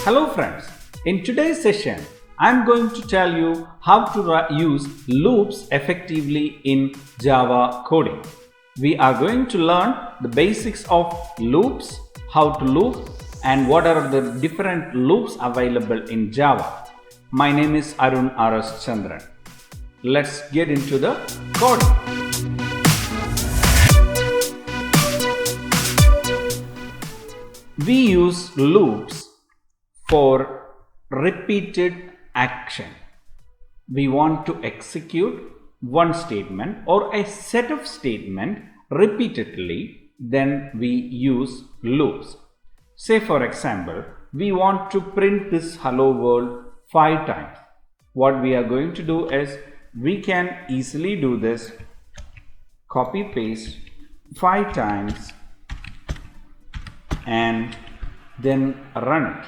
Hello friends, in today's session I am going to tell you how to use loops effectively in Java coding. We are going to learn the basics of loops, how to loop and what are the different loops available in Java. My name is Arun R.S. Chandran. Let's get into the coding. We use loops for repeated action. We want to execute one statement or a set of statements repeatedly, then we use loops. Say for example, we want to print this hello world 5 times. What we are going to do is we can easily do this, copy paste 5 times and then run it.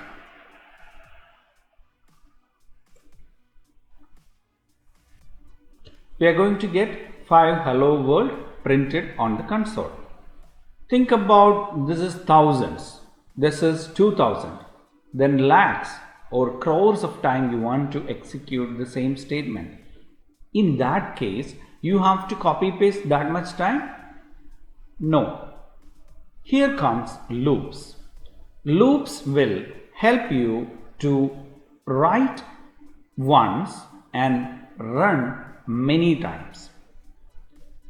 We are going to get 5 hello world printed on the console. Think about this is thousands, this is 2000, then lakhs or crores of time you want to execute the same statement. In that case, you have to copy paste that much time? No. Here comes loops. Loops will help you to write once and run many times.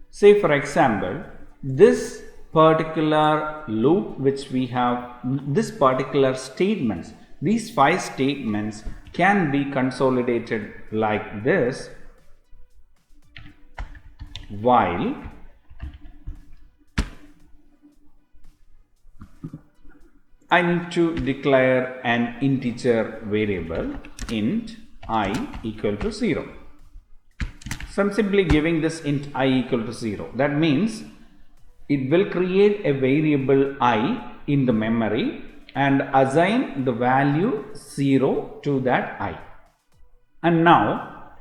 Say for example, this particular loop which we have, this particular statements, these 5 statements can be consolidated like this: while I need to declare an integer variable int I equal to 0. So I'm simply giving this int I equal to 0. That means it will create a variable I in the memory and assign the value 0 to that I. And now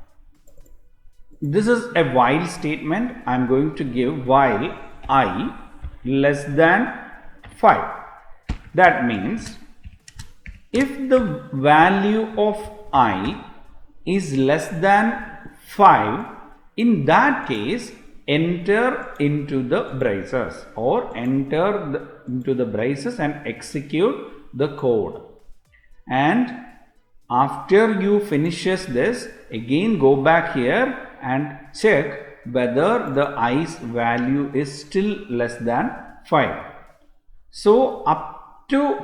this is a while statement. I'm going to give while I less than 5. That means if the value of I is less than 5, in that case enter into the braces or enter into the braces and execute the code. And after you finishes this, again go back here and check whether the i's value is still less than 5. So up to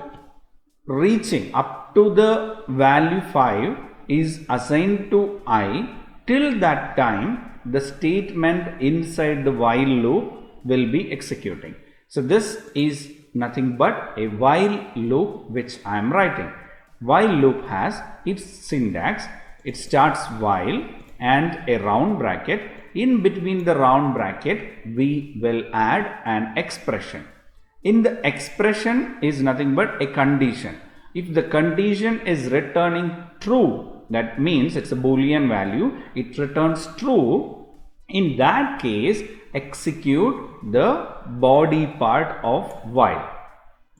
reaching up to the value 5 is assigned to I. Till that time the statement inside the while loop will be executing. So this is nothing but a while loop which I am writing. While loop has its syntax. It starts while and a round bracket. In between the round bracket we will add an expression. In the expression is nothing but a condition. If the condition is returning true, that means it's a boolean value, it returns true. In that case, execute the body part of while.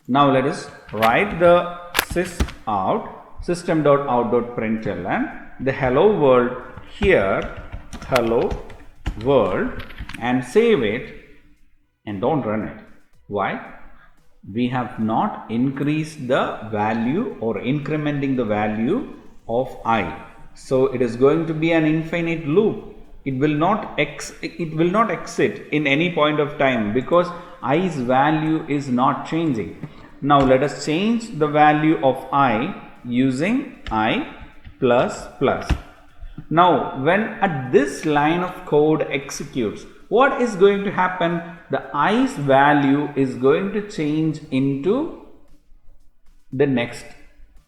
Now let us write the system.out.println, the hello world here, hello world, and save it and don't run it. Why? We have not increased the value or incrementing the value of I. So it is going to be an infinite loop. It will not exit in any point of time because I's value is not changing. Now let us change the value of I using I plus plus. Now when at this line of code executes, what is going to happen? The i's value is going to change into the next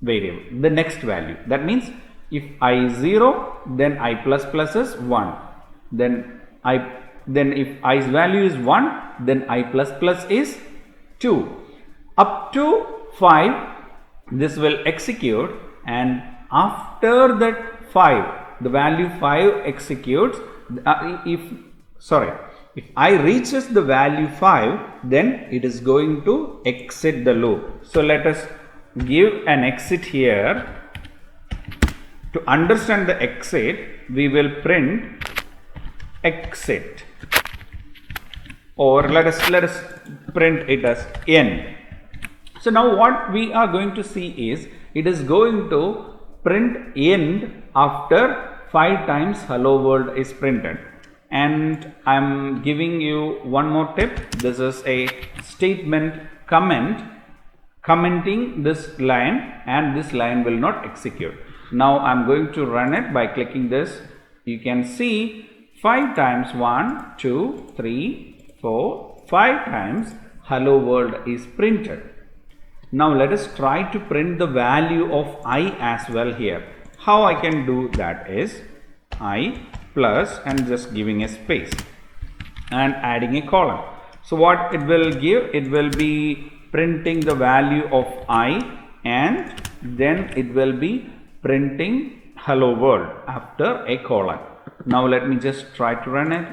variable, the next value. That means if I is 0, then I plus plus is 1. Then if i's value is 1, then I plus plus is 2. Up to 5, this will execute, and after that 5, the value 5 executes. If I reaches the value 5, then it is going to exit the loop. So let us give an exit here. To understand the exit, we will print exit, or let us print it as end. So now what we are going to see is it is going to print end after 5 times hello world is printed. And I am giving you one more tip. This is a statement commenting this line, and this line will not execute. Now I am going to run it by clicking this. You can see 5 times 1, 2, 3, 4, 5 times hello world is printed. Now let us try to print the value of I as well here. How I can do that is I plus and just giving a space and adding a column. So what it will give, it will be printing the value of I, and then it will be printing hello world after a colon. Now let me just try to run it.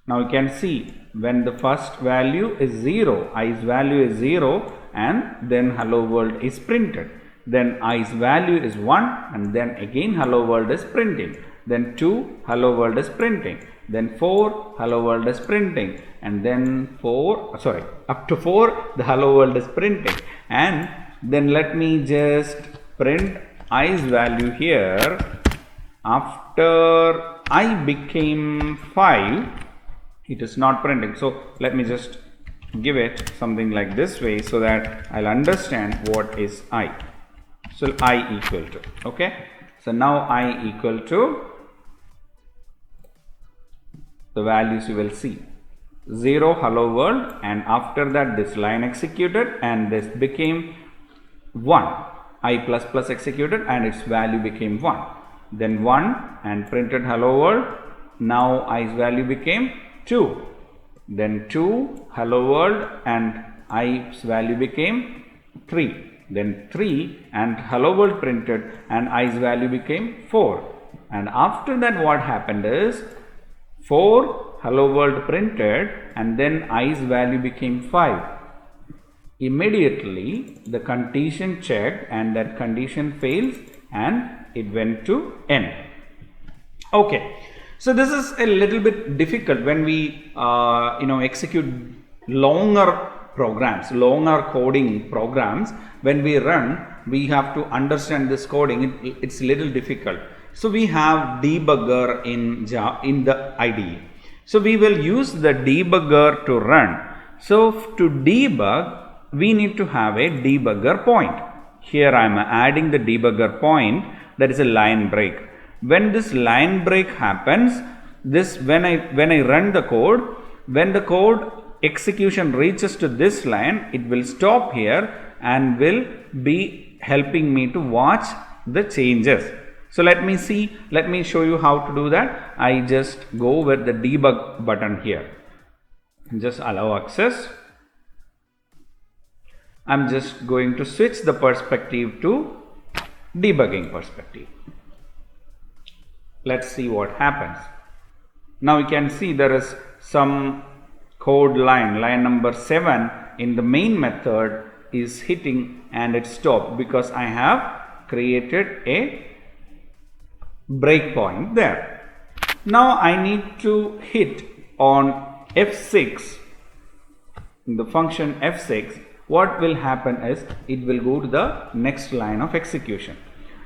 Now you can see when the first value is 0, I's value is 0, and then hello world is printed. Then I's value is 1, and then again hello world is printing. Then 2, hello world is printing. Then 4, hello world is printing. And then up to 4, the hello world is printing. And then let me just print I's value here. After I became 5, it is not printing. So let me just give it something like this way so that I'll understand what is I. So I equal to, okay. So now I equal to the values you will see 0 hello world, and after that this line executed, and this became 1, I plus plus executed, and its value became 1. Then 1 and printed hello world. Now I's value became 2. Then 2 hello world, and I's value became 3. Then 3 and hello world printed, and I's value became 4. And after that what happened is 4 hello world printed, and then I's value became 5. Immediately the condition checked, and that condition fails, and it went to end. Okay, so this is a little bit difficult when we execute longer programs, longer coding programs. When we run, we have to understand this coding. It's a little difficult. So we have debugger in the IDE. So we will use the debugger to run. So to debug, we need to have a debugger point. Here I am adding the debugger point, that is a line break. When this line break happens, when I run the code, when the code execution reaches to this line, it will stop here and will be helping me to watch the changes. So let me show you how to do that. I just go with the debug button here. Just allow access. I'm just going to switch the perspective to debugging perspective. Let's see what happens. Now you can see there is some code line number 7 in the main method is hitting, and it stopped because I have created a breakpoint there. Now I need to hit on F6, in the function F6. What will happen is it will go to the next line of execution.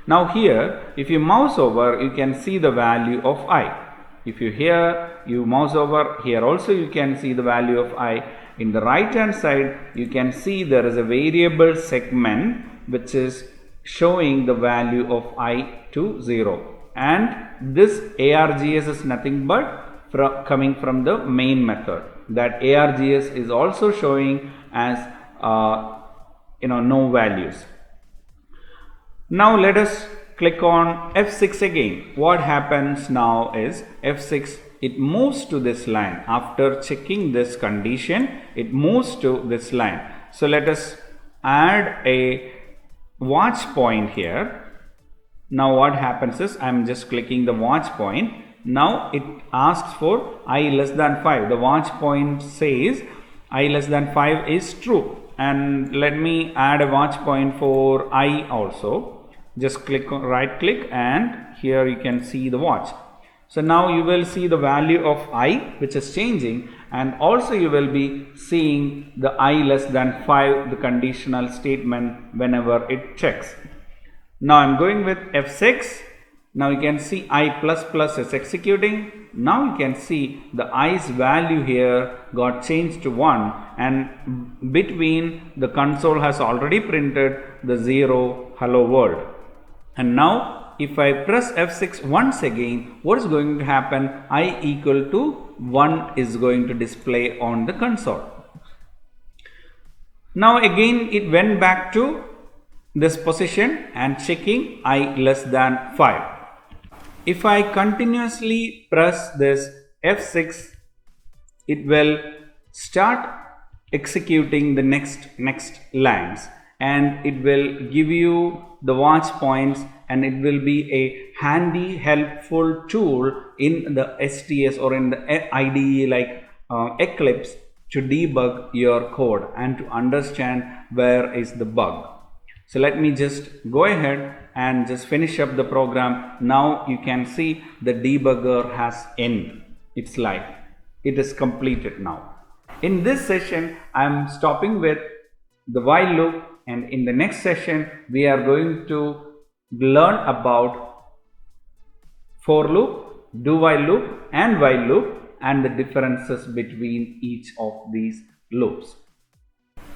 Now here, if you mouse over, you can see the value of I. If you mouse over, here also you can see the value of I. In the right hand side, you can see there is a variable segment which is showing the value of I to 0. And this args is nothing but coming from the main method. That args is also showing as no values. Now let us click on F6 again. What happens now is F6, it moves to this line. After checking this condition, it moves to this line. So let us add a watch point here. Now what happens is I am just clicking the watch point. Now it asks for I less than 5. The watch point says I less than 5 is true, and let me add a watch point for I also. Just right click and here you can see the watch. So now you will see the value of I which is changing, and also you will be seeing the I less than 5, the conditional statement whenever it checks. Now I am going with F6. Now you can see I++ is executing. Now you can see the I's value here got changed to 1, and between the console has already printed the 0 hello world. And now if I press F6 once again, what is going to happen? I equal to 1 is going to display on the console. Now again it went back to this position and checking I less than 5. If I continuously press this F6, it will start executing the next lines, and it will give you the watch points, and it will be a handy helpful tool in the STS or in the IDE like Eclipse to debug your code and to understand where is the bug. So let me just go ahead and just finish up the program. Now you can see the debugger has ended its life. It is completed now. In this session, I am stopping with the while loop, and in the next session, we are going to learn about for loop, do while loop and while loop, and the differences between each of these loops.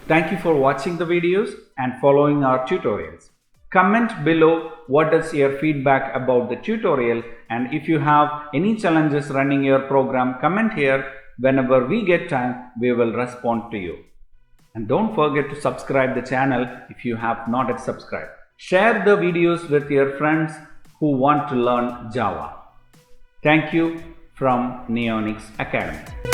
Thank you for watching the videos and following our tutorials. Comment below what is your feedback about the tutorial, and if you have any challenges running your program, comment here. Whenever we get time, we will respond to you. And don't forget to subscribe the channel if you have not yet subscribed. Share the videos with your friends who want to learn Java. Thank you from Neonics Academy.